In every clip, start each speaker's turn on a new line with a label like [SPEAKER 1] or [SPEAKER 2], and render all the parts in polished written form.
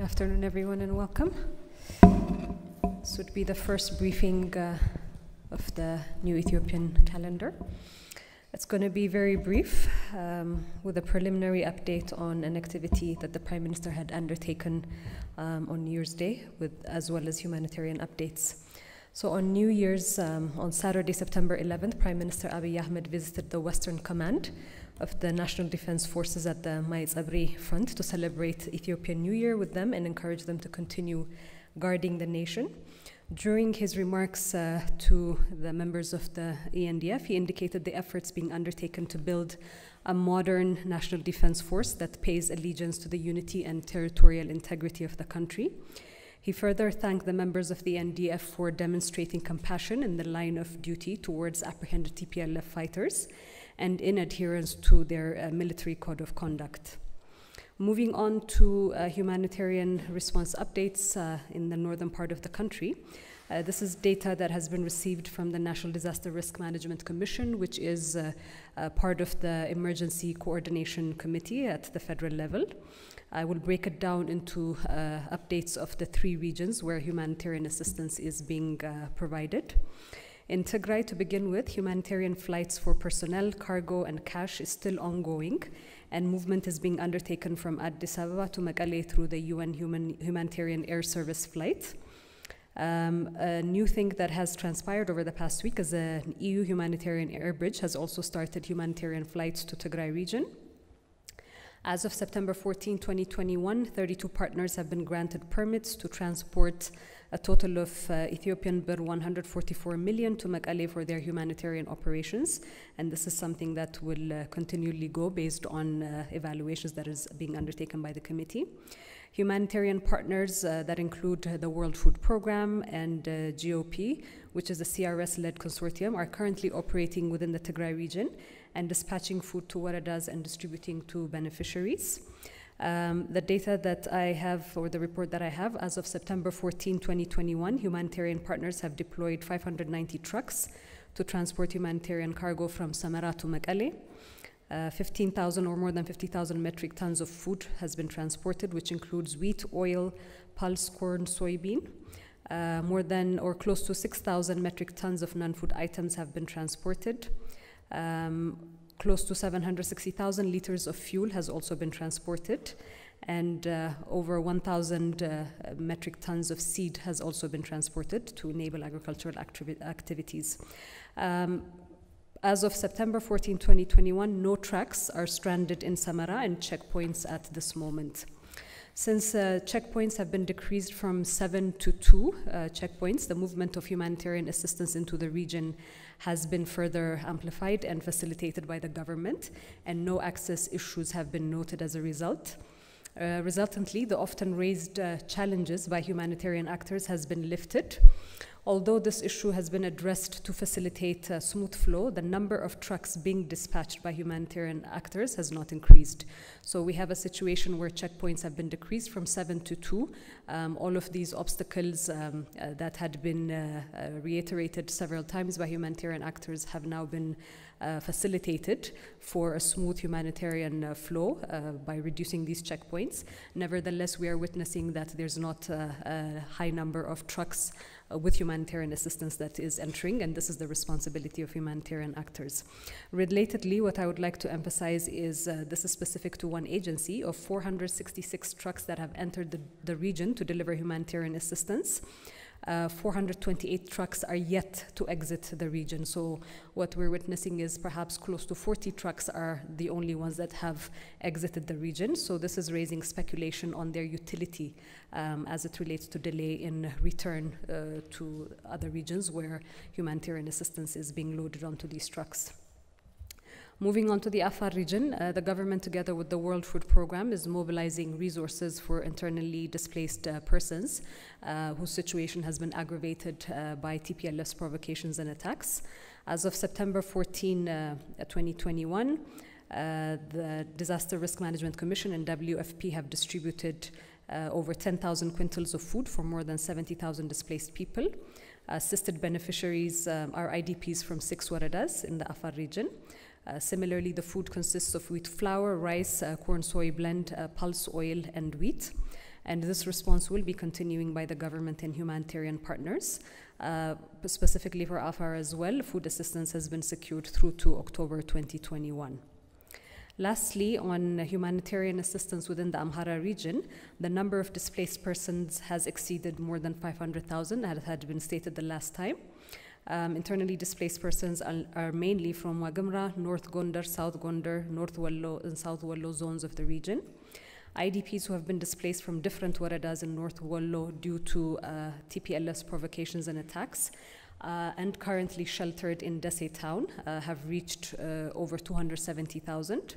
[SPEAKER 1] afternoon, everyone, and welcome. This would be the first briefing of the new Ethiopian calendar. It's going to be very brief, with a preliminary update on an activity that the Prime Minister had undertaken on New Year's Day, as well as humanitarian updates. So on New Year's, on Saturday, September 11th, Prime Minister Abiy Ahmed visited the Western Command of the National Defense Forces at the Mayitzabri front to celebrate Ethiopian New Year with them and encourage them to continue guarding the nation. During his remarks to the members of the ENDF, he indicated the efforts being undertaken to build a modern national defense force that pays allegiance to the unity and territorial integrity of the country. He further thanked the members of the NDF for demonstrating compassion in the line of duty towards apprehended TPLF fighters and in adherence to their military code of conduct. Moving on to humanitarian response updates in the northern part of the country. This is data that has been received from the National Disaster Risk Management Commission, which is part of the Emergency Coordination Committee at the federal level. I will break it down into updates of the three regions where humanitarian assistance is being provided. In Tigray, to begin with, humanitarian flights for personnel, cargo, and cash is still ongoing, and movement is being undertaken from Addis Ababa to Mekelle through the UN Humanitarian Air Service flight. A new thing that has transpired over the past week is an EU humanitarian air bridge has also started humanitarian flights to Tigray region. As of September 14, 2021, 32 partners have been granted permits to transport a total of Ethiopian birr 144 million to Mekelle for their humanitarian operations. And this is something that will continually go based on evaluations that is being undertaken by the committee. Humanitarian partners that include the World Food Programme and GOP, which is a CRS-led consortium, are currently operating within the Tigray region and dispatching food to waradas and distributing to beneficiaries. The data that I have, or the report that I have, as of September 14, 2021, humanitarian partners have deployed 590 trucks to transport humanitarian cargo from Samara to Mekelle. 15,000 or more than 50,000 metric tons of food has been transported, which includes wheat, oil, pulse, corn, soybean. More than or close to 6,000 metric tons of non-food items have been transported. Close to 760,000 liters of fuel has also been transported, and over 1,000 metric tons of seed has also been transported to enable agricultural activities. As of September 14, 2021, no trucks are stranded in Samara and checkpoints at this moment. Since checkpoints have been decreased from 7 to 2 checkpoints, the movement of humanitarian assistance into the region has been further amplified and facilitated by the government, and no access issues have been noted as a result. Resultantly, the often raised challenges by humanitarian actors has been lifted. Although this issue has been addressed to facilitate smooth flow, the number of trucks being dispatched by humanitarian actors has not increased. So we have a situation where checkpoints have been decreased from 7 to 2. All of these obstacles that had been reiterated several times by humanitarian actors have now been facilitated for a smooth humanitarian flow by reducing these checkpoints. Nevertheless, we are witnessing that there's not a high number of trucks with humanitarian assistance that is entering, and this is the responsibility of humanitarian actors. Relatedly, what I would like to emphasize is this is specific to one agency. Of 466 trucks that have entered the region to deliver humanitarian assistance, 428 trucks are yet to exit the region. So what we're witnessing is perhaps close to 40 trucks are the only ones that have exited the region. So this is raising speculation on their utility as it relates to delay in return to other regions where humanitarian assistance is being loaded onto these trucks. Moving on to the Afar region, the government, together with the World Food Programme, is mobilizing resources for internally displaced persons whose situation has been aggravated by TPLF's provocations and attacks. As of September 14, 2021, the Disaster Risk Management Commission and WFP have distributed over 10,000 quintals of food for more than 70,000 displaced people. Assisted beneficiaries are IDPs from 6 waradas in the Afar region. Similarly, the food consists of wheat flour, rice, corn soy blend, pulse oil, and wheat. And this response will be continuing by the government and humanitarian partners. Specifically for Amhara as well, food assistance has been secured through to October 2021. Lastly, on humanitarian assistance within the Amhara region, the number of displaced persons has exceeded more than 500,000, as had been stated the last time. Internally displaced persons are mainly from Wagamra, North Gondar, South Gondar, North Wallo, and South Wallo zones of the region. IDPs who have been displaced from different waradas in North Wallo due to TPLF's provocations and attacks, and currently sheltered in Dese town, have reached over 270,000.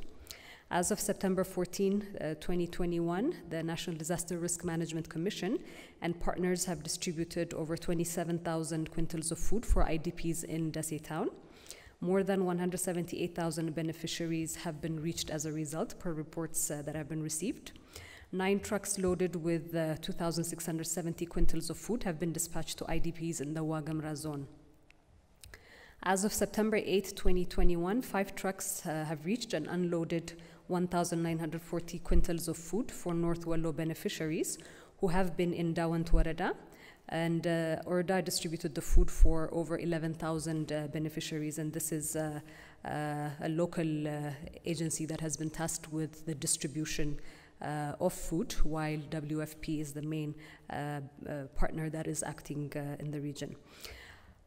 [SPEAKER 1] As of September 14, 2021, the National Disaster Risk Management Commission and partners have distributed over 27,000 quintals of food for IDPs in Dese town. More than 178,000 beneficiaries have been reached as a result, per reports that have been received. 9 trucks loaded with 2,670 quintals of food have been dispatched to IDPs in the Wagamra zone. As of September 8, 2021, 5 trucks have reached and unloaded 1,940 quintals of food for North Wallo beneficiaries who have been in Dawant Warada, and Orda distributed the food for over 11,000 beneficiaries, and this is a local agency that has been tasked with the distribution of food, while WFP is the main partner that is acting in the region.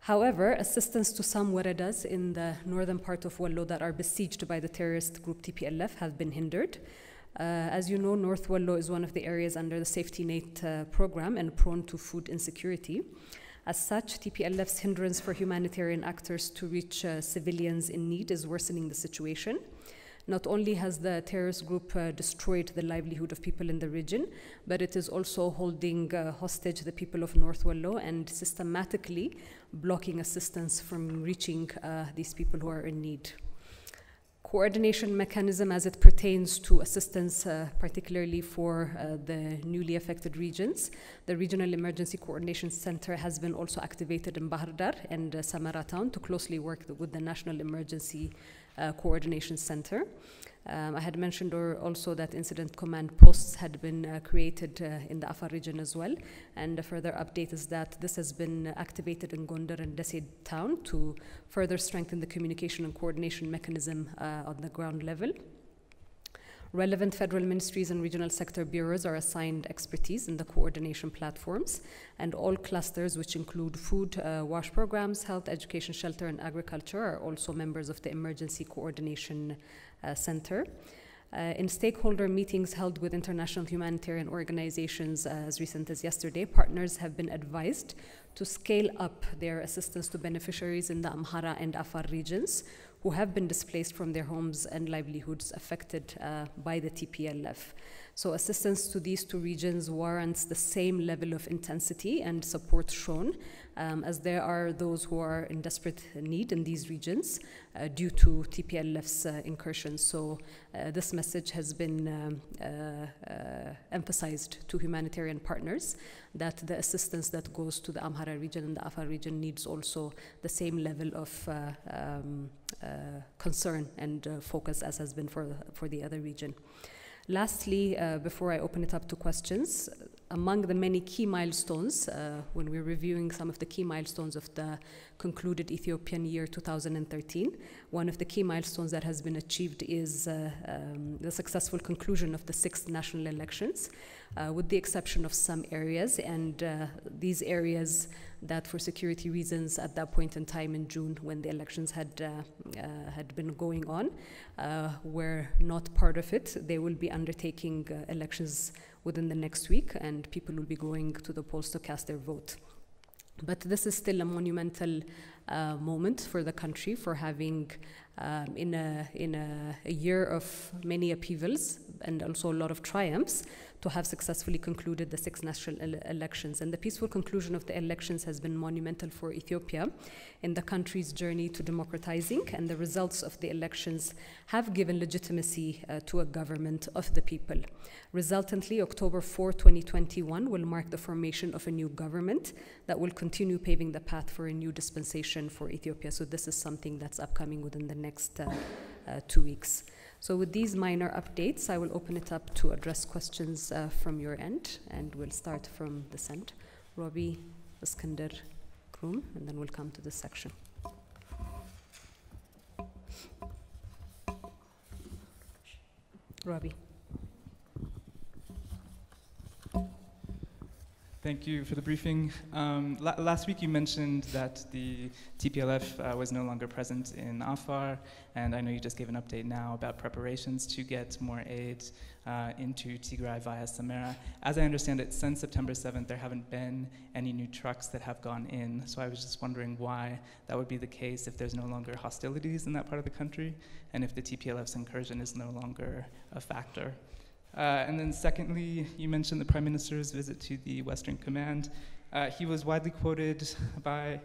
[SPEAKER 1] However, assistance to some waradas in the northern part of Wallo that are besieged by the terrorist group TPLF have been hindered. As you know, North Wallo is one of the areas under the Safety Net program and prone to food insecurity. As such, TPLF's hindrance for humanitarian actors to reach civilians in need is worsening the situation. Not only has the terrorist group destroyed the livelihood of people in the region, but it is also holding hostage the people of North Wallo and systematically blocking assistance from reaching these people who are in need. Coordination mechanism as it pertains to assistance, particularly for the newly affected regions. The Regional Emergency Coordination Center has been also activated in Bahar Dar and Samara town to closely work with the National Emergency Coordination Center. I had mentioned also that incident command posts had been created in the Afar region as well, and a further update is that this has been activated in Gondar and Dese town to further strengthen the communication and coordination mechanism on the ground level. Relevant federal ministries and regional sector bureaus are assigned expertise in the coordination platforms, and all clusters, which include food, WASH programs, health, education, shelter, and agriculture, are also members of the Emergency Coordination Center. In stakeholder meetings held with international humanitarian organizations as recent as yesterday, partners have been advised to scale up their assistance to beneficiaries in the Amhara and Afar regions who have been displaced from their homes and livelihoods affected by the TPLF. So assistance to these 2 regions warrants the same level of intensity and support shown, as there are those who are in desperate need in these regions due to TPLF's incursions. So this message has been emphasized to humanitarian partners that the assistance that goes to the Amhara region and the Afar region needs also the same level of concern and focus as has been for the other region. Lastly, before I open it up to questions, among the many key milestones, when we're reviewing some of the key milestones of the concluded Ethiopian year 2013, one of the key milestones that has been achieved is the successful conclusion of the 6th national elections, with the exception of some areas, and these areas that for security reasons at that point in time in June when the elections had been going on were not part of it. They will be undertaking elections within the next week, and people will be going to the polls to cast their vote. But this is still a monumental moment for the country, for having in a year of many upheavals and also a lot of triumphs, to have successfully concluded the 6 national elections. And the peaceful conclusion of the elections has been monumental for Ethiopia in the country's journey to democratizing, and the results of the elections have given legitimacy to a government of the people. Resultantly, October 4, 2021 will mark the formation of a new government that will continue paving the path for a new dispensation for Ethiopia. So this is something that's upcoming within the next 2 weeks. So with these minor updates, I will open it up to address questions from your end, and we'll start from this end. Robbie, Iskander, Kroom, and then we'll come to this section. Robbie.
[SPEAKER 2] Thank you for the briefing. Last week you mentioned that the TPLF was no longer present in Afar, and I know you just gave an update now about preparations to get more aid into Tigray via Amhara. As I understand it, since September 7th, there haven't been any new trucks that have gone in, so I was just wondering why that would be the case if there's no longer hostilities in that part of the country, and if the TPLF's incursion is no longer a factor. And then secondly, you mentioned the Prime Minister's visit to the Western Command. He was widely quoted by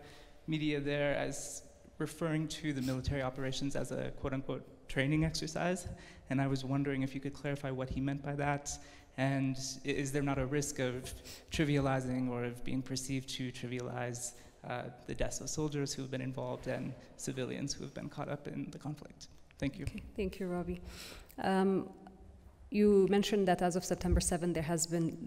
[SPEAKER 2] media there as referring to the military operations as a quote-unquote training exercise, and I was wondering if you could clarify what he meant by that, and is there not a risk of trivializing or of being perceived to trivialize the deaths of soldiers who have been involved and civilians who have been caught up in the conflict? Thank you.
[SPEAKER 1] Okay. Thank you, Robbie. You mentioned that as of September 7th,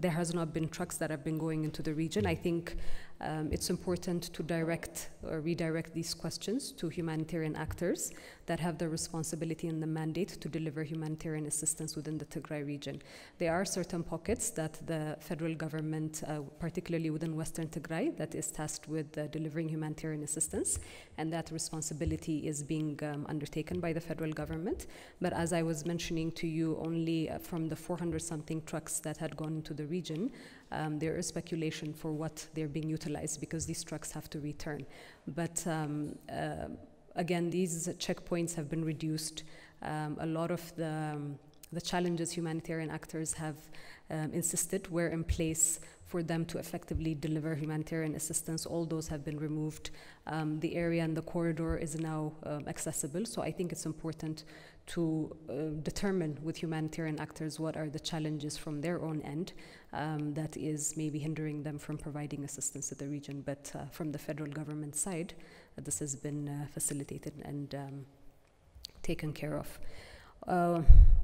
[SPEAKER 1] there has not been trucks that have been going into the region. I think it's important to direct or redirect these questions to humanitarian actors that have the responsibility and the mandate to deliver humanitarian assistance within the Tigray region. There are certain pockets that the federal government, particularly within Western Tigray, that is tasked with delivering humanitarian assistance, and that responsibility is being undertaken by the federal government. But as I was mentioning to you, only from the 400-something trucks that had gone into the region, there is speculation for what they're being utilized, because these trucks have to return. But again, these checkpoints have been reduced. A lot of the challenges humanitarian actors have insisted were in place for them to effectively deliver humanitarian assistance. All those have been removed. The area and the corridor is now accessible. So I think it's important to determine with humanitarian actors what are the challenges from their own end that is maybe hindering them from providing assistance to the region. But from the federal government side, this has been facilitated and taken care of.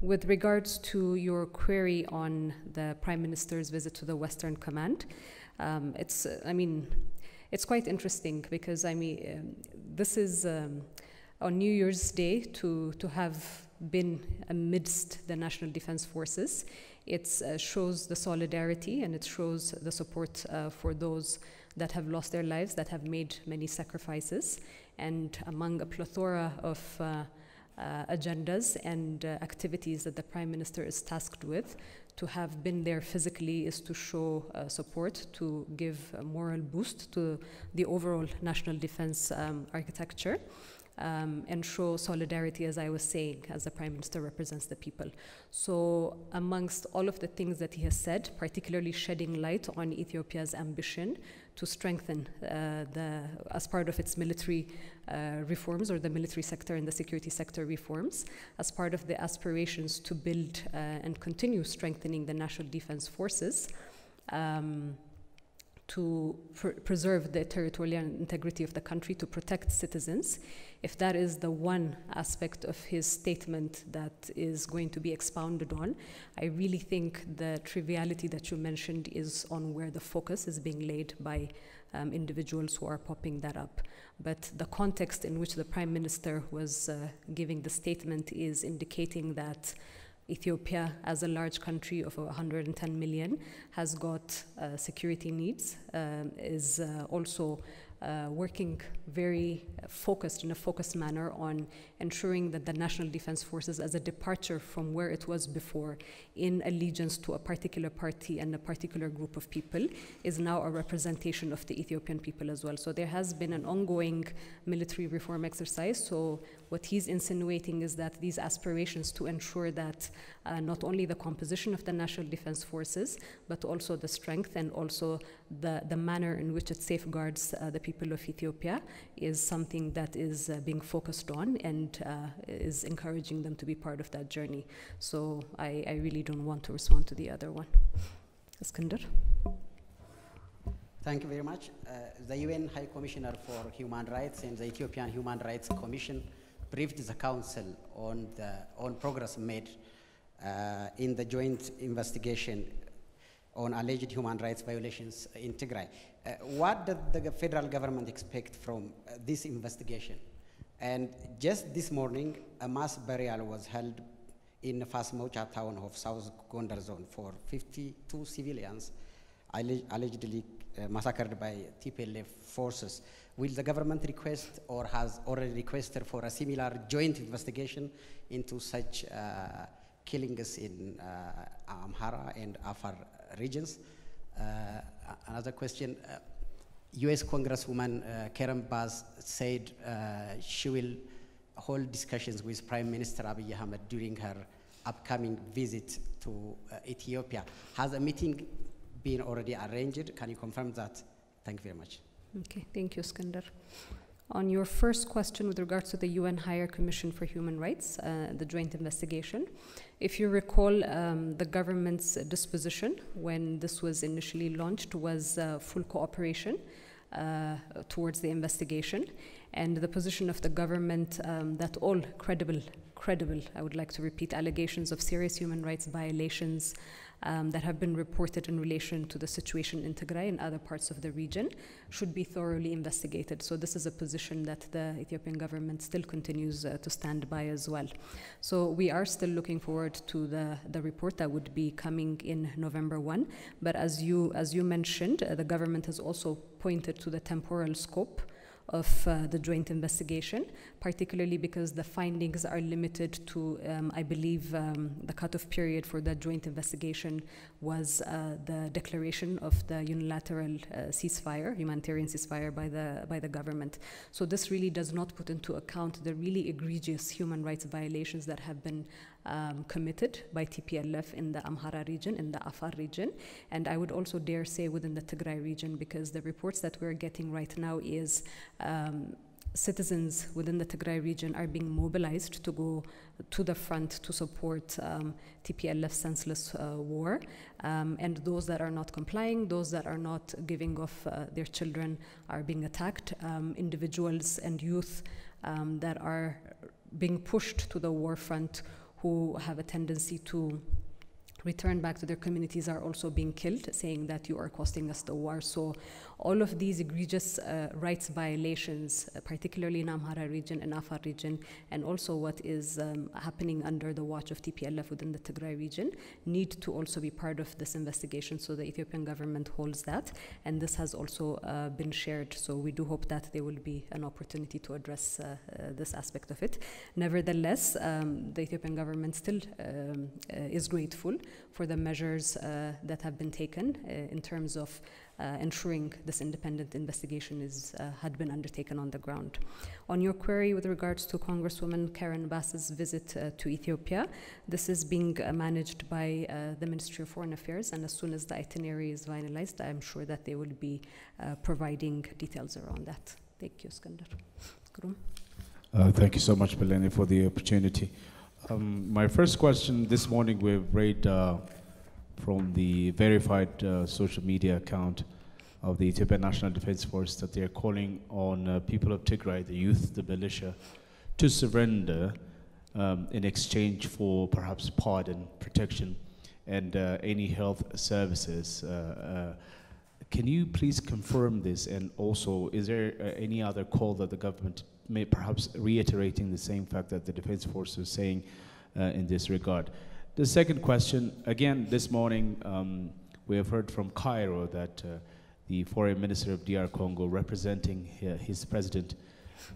[SPEAKER 1] With regards to your query on the Prime Minister's visit to the Western Command, it's quite interesting, because this is on New Year's Day to have been amidst the National Defense Forces. It shows the solidarity, and it shows the support for those that have lost their lives, that have made many sacrifices, and among a plethora of agendas and activities that the Prime Minister is tasked with, to have been there physically is to show support, to give a moral boost to the overall national defense architecture, and show solidarity, as I was saying, as the Prime Minister represents the people. So amongst all of the things that he has said, particularly shedding light on Ethiopia's ambition to strengthen as part of its military reforms, or the military sector and the security sector reforms, as part of the aspirations to build and continue strengthening the national defense forces, to preserve the territorial integrity of the country, to protect citizens. If that is the one aspect of his statement that is going to be expounded on, I really think the triviality that you mentioned is on where the focus is being laid by individuals who are popping that up. But the context in which the Prime Minister was giving the statement is indicating that Ethiopia, as a large country of 110 million, has got security needs, is also working very focused, in a focused manner, on ensuring that the National Defense Forces, as a departure from where it was before, in allegiance to a particular party and a particular group of people, is now a representation of the Ethiopian people as well. So there has been an ongoing military reform exercise. So what he's insinuating is that these aspirations to ensure that not only the composition of the National Defense Forces, but also the strength and also the manner in which it safeguards the people of Ethiopia is something that is being focused on and is encouraging them to be part of that journey. So I really don't want to respond to the other one. Iskander?
[SPEAKER 3] Thank you very much. The UN High Commissioner for Human Rights and the Ethiopian Human Rights Commission briefed the Council on progress made in the joint investigation on alleged human rights violations in Tigray. What does the federal government expect from this investigation? And just this morning, a mass burial was held in the Fasmocha town of South Gondar zone for 52 civilians allegedly massacred by TPLF forces. Will the government request or has already requested for a similar joint investigation into such killings in Amhara and Afar regions? Another question, US Congresswoman Karen Bass said she will hold discussions with Prime Minister Abiy Ahmed during her upcoming visit to Ethiopia. Has a meeting been already arranged? Can you confirm that? Thank you very much.
[SPEAKER 1] Okay, thank you, Skandar. On your first question with regards to the UN Higher Commission for Human Rights, the joint investigation, if you recall, the government's disposition when this was initially launched was full cooperation towards the investigation, and the position of the government that all credible, I would like to repeat, allegations of serious human rights violations that have been reported in relation to the situation in Tigray and other parts of the region should be thoroughly investigated. So this is a position that the Ethiopian government still continues to stand by as well. So we are still looking forward to the report that would be coming in November 1. But as you mentioned, the government has also pointed to the temporal scope of the joint investigation, particularly because the findings are limited to, I believe, the cutoff period for the joint investigation was the declaration of the unilateral ceasefire, humanitarian ceasefire by the government. So this really does not put into account the really egregious human rights violations that have been committed by TPLF in the Amhara region, in the Afar region, and I would also dare say within the Tigray region, because the reports that we're getting right now is citizens within the Tigray region are being mobilized to go to the front to support TPLF's senseless war, and those that are not complying, those that are not giving off their children are being attacked, individuals and youth that are being pushed to the war front who have a tendency to return back to their communities are also being killed, saying that you are costing us the war. So all of these egregious rights violations, particularly in Amhara region and Afar region, and also what is happening under the watch of TPLF within the Tigray region, need to also be part of this investigation. So the Ethiopian government holds that, and this has also been shared. So we do hope that there will be an opportunity to address this aspect of it. Nevertheless, the Ethiopian government still is grateful for the measures that have been taken in terms of ensuring this independent investigation had been undertaken on the ground. On your query with regards to Congresswoman Karen Bass's visit to Ethiopia, this is being managed by the Ministry of Foreign Affairs, and as soon as the itinerary is finalized, I'm sure that they will be providing details around that. Thank you, Skandar.
[SPEAKER 4] Thank you so much, Beleni, for the opportunity. My first question this morning, we've read from the verified social media account of the Ethiopian National Defense Force that they're calling on people of Tigray, the youth, the militia, to surrender in exchange for perhaps pardon, protection, and any health services. Can you please confirm this? And also, is there any other call that the government may perhaps reiterating the same fact that the Defense Force was saying in this regard? The second question, again, this morning, we have heard from Cairo that the Foreign Minister of DR Congo, representing his president,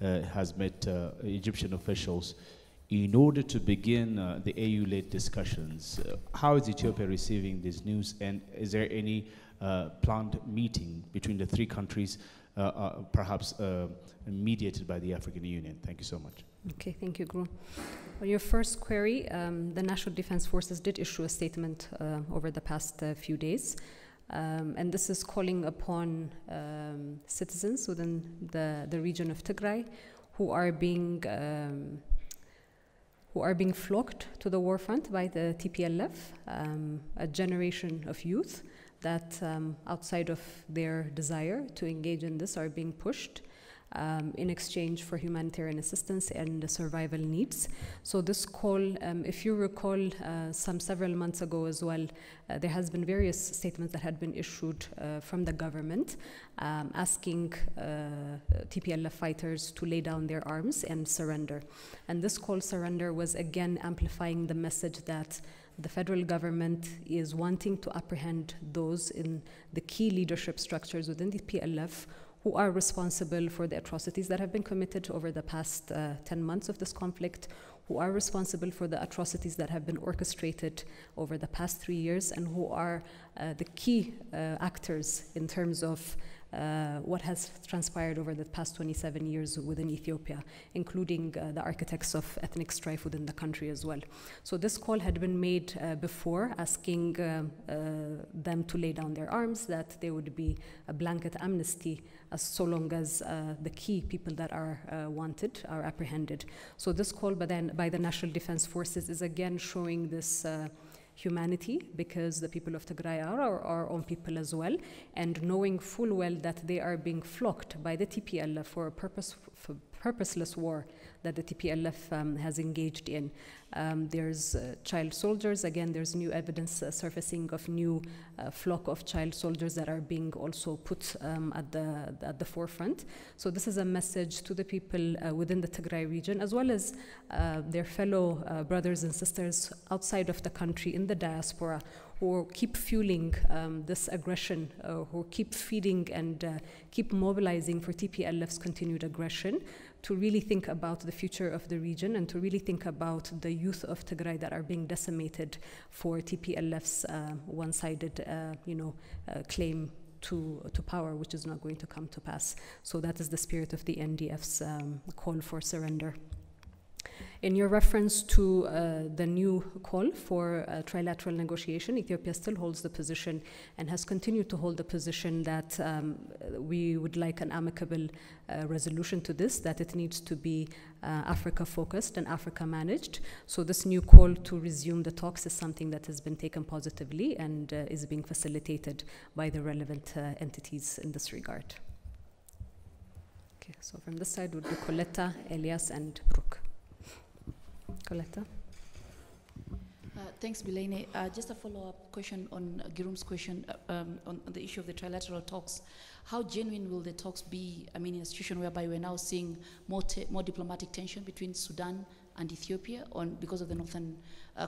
[SPEAKER 4] has met Egyptian officials in order to begin the AU-led discussions. How is Ethiopia receiving this news, and is there any planned meeting between the three countries, perhaps mediated by the African Union? Thank you so much.
[SPEAKER 1] Okay, thank you, Gru. On your first query, the National Defense Forces did issue a statement over the past few days, and this is calling upon citizens within the region of Tigray who are being flocked to the war front by the TPLF, a generation of youth that outside of their desire to engage in this are being pushed. in exchange for humanitarian assistance and survival needs. So this call, if you recall, several months ago as well, there has been various statements that had been issued from the government asking TPLF fighters to lay down their arms and surrender. And this call surrender was again amplifying the message that the federal government is wanting to apprehend those in the key leadership structures within the PLF who are responsible for the atrocities that have been committed over the past 10 months of this conflict, who are responsible for the atrocities that have been orchestrated over the past 3 years, and who are the key actors in terms of what has transpired over the past 27 years within Ethiopia, including the architects of ethnic strife within the country as well. So this call had been made before, asking them to lay down their arms, that there would be a blanket amnesty so long as the key people that are wanted are apprehended. So this call by the National Defense Forces is again showing this humanity, because the people of Tigray are our own people as well, and knowing full well that they are being flocked by the TPLF for a purposeless war that the TPLF has engaged in. There's child soldiers. Again, there's new evidence surfacing of new flock of child soldiers that are being also put at the forefront. So this is a message to the people within the Tigray region, as well as their fellow brothers and sisters outside of the country in the diaspora, who keep fueling this aggression, who keep feeding and keep mobilizing for TPLF's continued aggression, to really think about the future of the region and to really think about the youth of Tigray that are being decimated for TPLF's one-sided, claim to power, which is not going to come to pass. So that is the spirit of the NDF's call for surrender. In your reference to the new call for trilateral negotiation, Ethiopia still holds the position and has continued to hold the position that we would like an amicable resolution to this, that it needs to be Africa-focused and Africa-managed. So this new call to resume the talks is something that has been taken positively and is being facilitated by the relevant entities in this regard. Okay, so from this side would be Coletta, Elias, and Brooke. Coletta.
[SPEAKER 5] Thanks, Bilene. Just a follow-up question on Girum's question on the issue of the trilateral talks. How genuine will the talks be? I mean, in a situation whereby we're now seeing more diplomatic tension between Sudan and Ethiopia because of the northern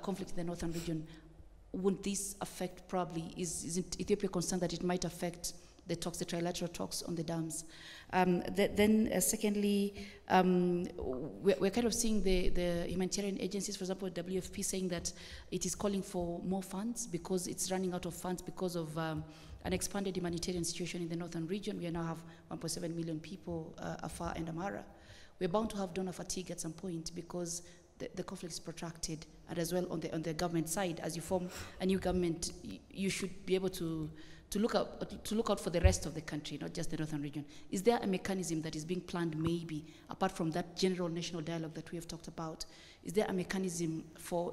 [SPEAKER 5] conflict in the northern region. Wouldn't this affect probably, isn't Ethiopia concerned that it might affect the talks, the trilateral talks on the dams? Secondly, we're kind of seeing the humanitarian agencies, for example, WFP, saying that it is calling for more funds because it's running out of funds because of an expanded humanitarian situation in the northern region. We now have 1.7 million people, Afar and Amhara. We're bound to have donor fatigue at some point because the conflict is protracted, and as well on the government side, as you form a new government, you should be able to look out for the rest of the country, not just the northern region. Is there a mechanism that is being planned, maybe apart from that general national dialogue that we have talked about? Is there a mechanism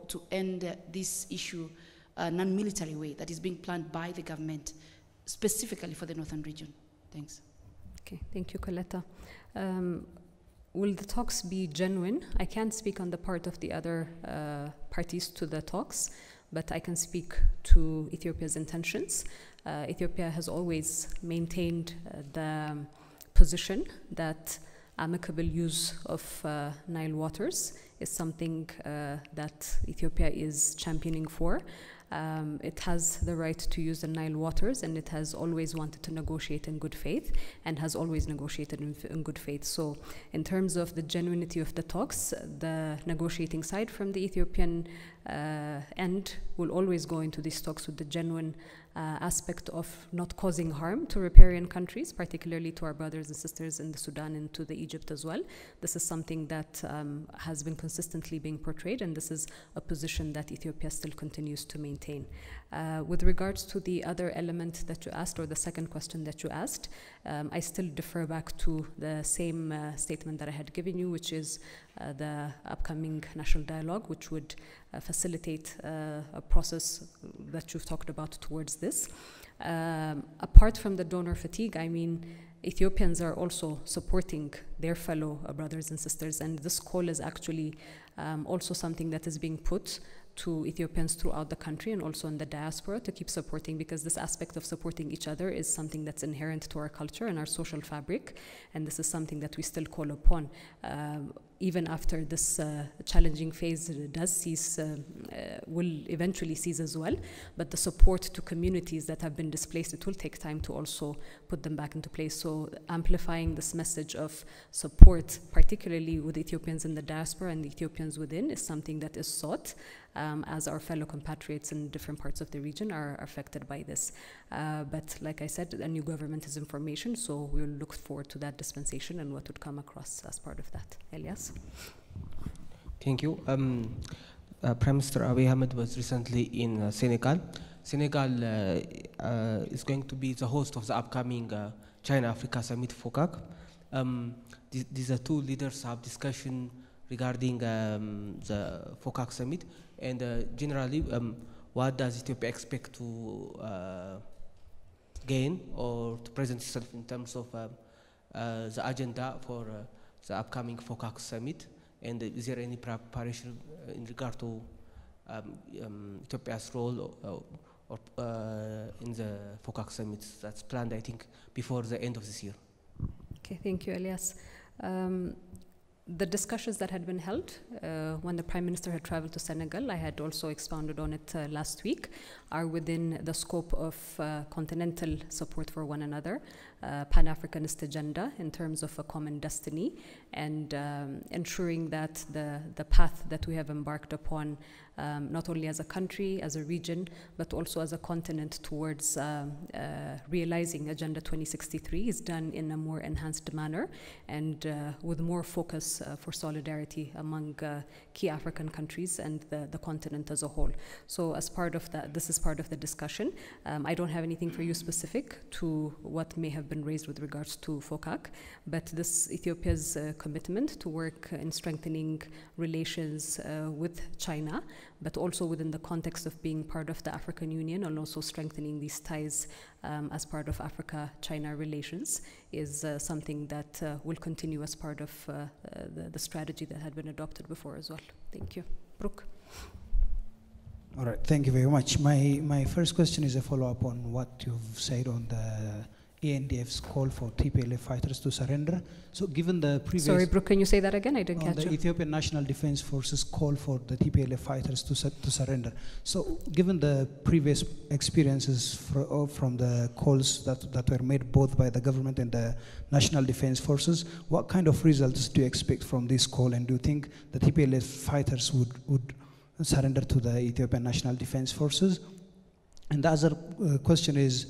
[SPEAKER 5] to end this issue non-military way that is being planned by the government specifically for the northern region? Thanks.
[SPEAKER 1] Okay, thank you, Coletta. Will the talks be genuine? I can't speak on the part of the other parties to the talks, but I can speak to Ethiopia's intentions. Ethiopia has always maintained the position that amicable use of Nile waters is something that Ethiopia is championing for. It has the right to use the Nile waters, and it has always wanted to negotiate in good faith and has always negotiated in good faith. So in terms of the genuinity of the talks, the negotiating side from the Ethiopian end will always go into these talks with the genuine aspect of not causing harm to riparian countries, particularly to our brothers and sisters in the Sudan and to the Egypt as well. This is something that has been consistently being portrayed, and this is a position that Ethiopia still continues to maintain. With regards to the other element that you asked, or the second question that you asked, I still defer back to the same statement that I had given you, which is the upcoming national dialogue, which would facilitate a process that you've talked about towards this. Apart from the donor fatigue, I mean, Ethiopians are also supporting their fellow brothers and sisters, and this call is actually also something that is being put to Ethiopians throughout the country and also in the diaspora to keep supporting, because this aspect of supporting each other is something that's inherent to our culture and our social fabric, and this is something that we still call upon. Even after this challenging phase does cease, will eventually cease as well, but the support to communities that have been displaced, it will take time to also put them back into place. So amplifying this message of support, particularly with Ethiopians in the diaspora and the Ethiopians within, is something that is sought as our fellow compatriots in different parts of the region are affected by this. But like I said, a new government is in formation, so we'll look forward to that dispensation and what would come across as part of that. Elias?
[SPEAKER 6] Thank you. Prime Minister Abiy Ahmed was recently in Senegal. Senegal is going to be the host of the upcoming China-Africa Summit, FOCAC. These are two leaders have discussion regarding the FOCAC Summit, and generally, what does Ethiopia expect to gain or to present itself in terms of the agenda for the upcoming FOCAC Summit? And is there any preparation in regard to Ethiopia's role or in the FOCAC Summit that's planned, I think, before the end of this year?
[SPEAKER 1] Okay, thank you, Elias. The discussions that had been held when the Prime Minister had traveled to Senegal, I had also expounded on it last week, are within the scope of continental support for one another, Pan-Africanist agenda in terms of a common destiny, and ensuring that the path that we have embarked upon, not only as a country, as a region, but also as a continent towards realizing Agenda 2063 is done in a more enhanced manner and with more focus for solidarity among key African countries and the continent as a whole. So as part of that, this is part of the discussion. I don't have anything for you specific to what may have been raised with regards to FOCAC, but this Ethiopia's commitment to work in strengthening relations with China, but also within the context of being part of the African Union and also strengthening these ties as part of Africa-China relations is something that will continue as part of the strategy that had been adopted before as well. Thank you. Brooke.
[SPEAKER 7] All right, thank you very much. My first question is a follow-up on what you've said on the ANDF's call for TPLF fighters to surrender. So given the previous...
[SPEAKER 1] Sorry, Brooke, can you say that again? I didn't catch
[SPEAKER 7] you. The Ethiopian National Defense Forces call for the TPLF fighters to surrender. So given the previous experiences from the calls that were made both by the government and the National Defense Forces, what kind of results do you expect from this call? And do you think the TPLF fighters would surrender to the Ethiopian National Defense Forces? And the other question is,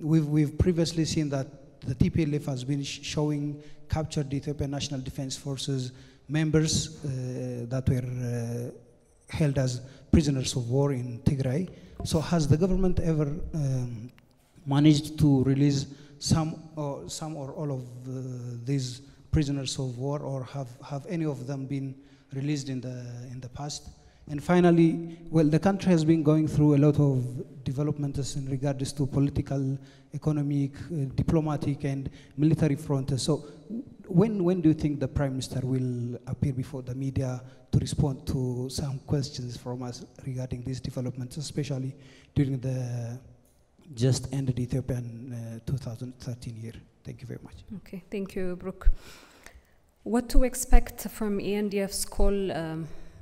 [SPEAKER 7] we've previously seen that the TPLF has been showing captured Ethiopian National Defense Forces members that were held as prisoners of war in Tigray. So has the government ever managed to release some or all of these prisoners of war, or have any of them been released in the past? And finally, well, the country has been going through a lot of developments in regards to political, economic, diplomatic, and military fronts. So when do you think the Prime Minister will appear before the media to respond to some questions from us regarding these developments, especially during the just ended Ethiopian 2013 year? Thank you very much.
[SPEAKER 1] Okay, thank you, Brooke. What to expect from ANDF's call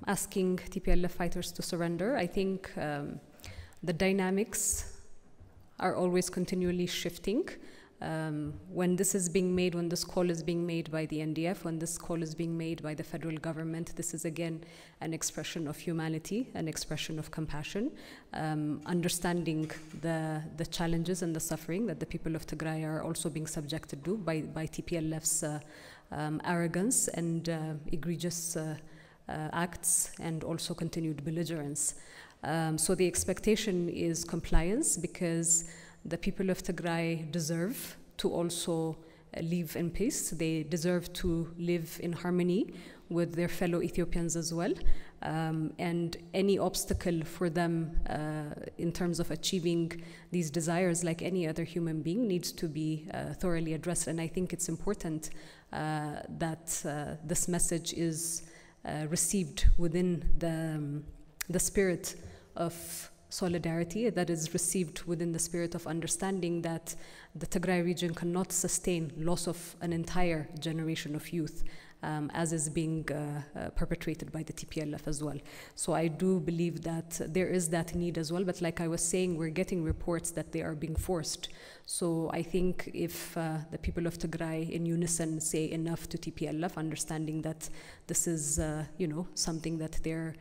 [SPEAKER 1] asking TPLF fighters to surrender? I think the dynamics are always continually shifting. When this is being made, when this call is being made by the NDF, when this call is being made by the federal government, this is again an expression of humanity, an expression of compassion, understanding the challenges and the suffering that the people of Tigray are also being subjected to by TPLF's arrogance and egregious acts, and also continued belligerence. So the expectation is compliance, because the people of Tigray deserve to also live in peace. They deserve to live in harmony with their fellow Ethiopians as well. And any obstacle for them in terms of achieving these desires, like any other human being, needs to be thoroughly addressed. And I think it's important that this message is received within the spirit of solidarity, that is received within the spirit of understanding that the Tigray region cannot sustain loss of an entire generation of youth, as is being perpetrated by the TPLF as well. So I do believe that there is that need as well, but like I was saying, we're getting reports that they are being forced. So I think if the people of Tigray in unison say enough to TPLF, understanding that this is something that they're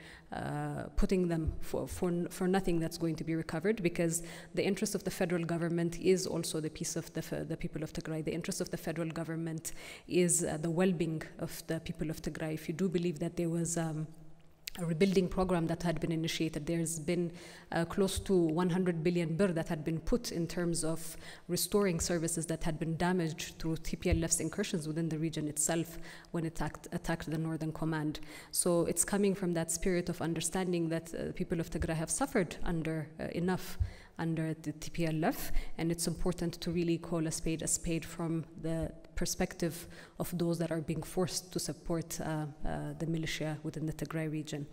[SPEAKER 1] putting them for nothing that's going to be recovered, because the interest of the federal government is also the peace of the people of Tigray. The interest of the federal government is the well-being of the people of Tigray. If you do believe that there was a rebuilding program that had been initiated, there's been close to 100 billion birr that had been put in terms of restoring services that had been damaged through TPLF's incursions within the region itself when it attacked the Northern Command. So it's coming from that spirit of understanding that the people of Tigray have suffered enough under the TPLF, and it's important to really call a spade from the perspective of those that are being forced to support the militia within the Tigray region.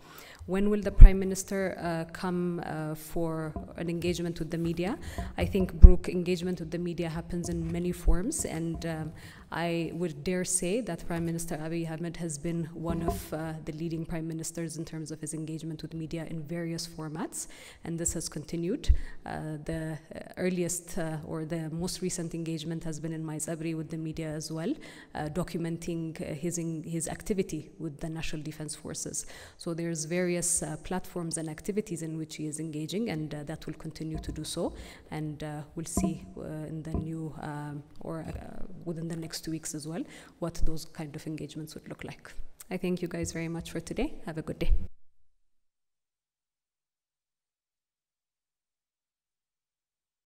[SPEAKER 1] When will the Prime Minister come for an engagement with the media? I think, Brooke, engagement with the media happens in many forms, and I would dare say that Prime Minister Abiy Ahmed has been one of the leading prime ministers in terms of his engagement with media in various formats, and this has continued. The earliest or the most recent engagement has been in Maizabri with the media as well, documenting his activity with the National Defense Forces. So there's various platforms and activities in which he is engaging, and that will continue to do so. And we'll see in the new within the next 2 weeks as well what those kind of engagements would look like. I thank you guys very much for today. Have a good day.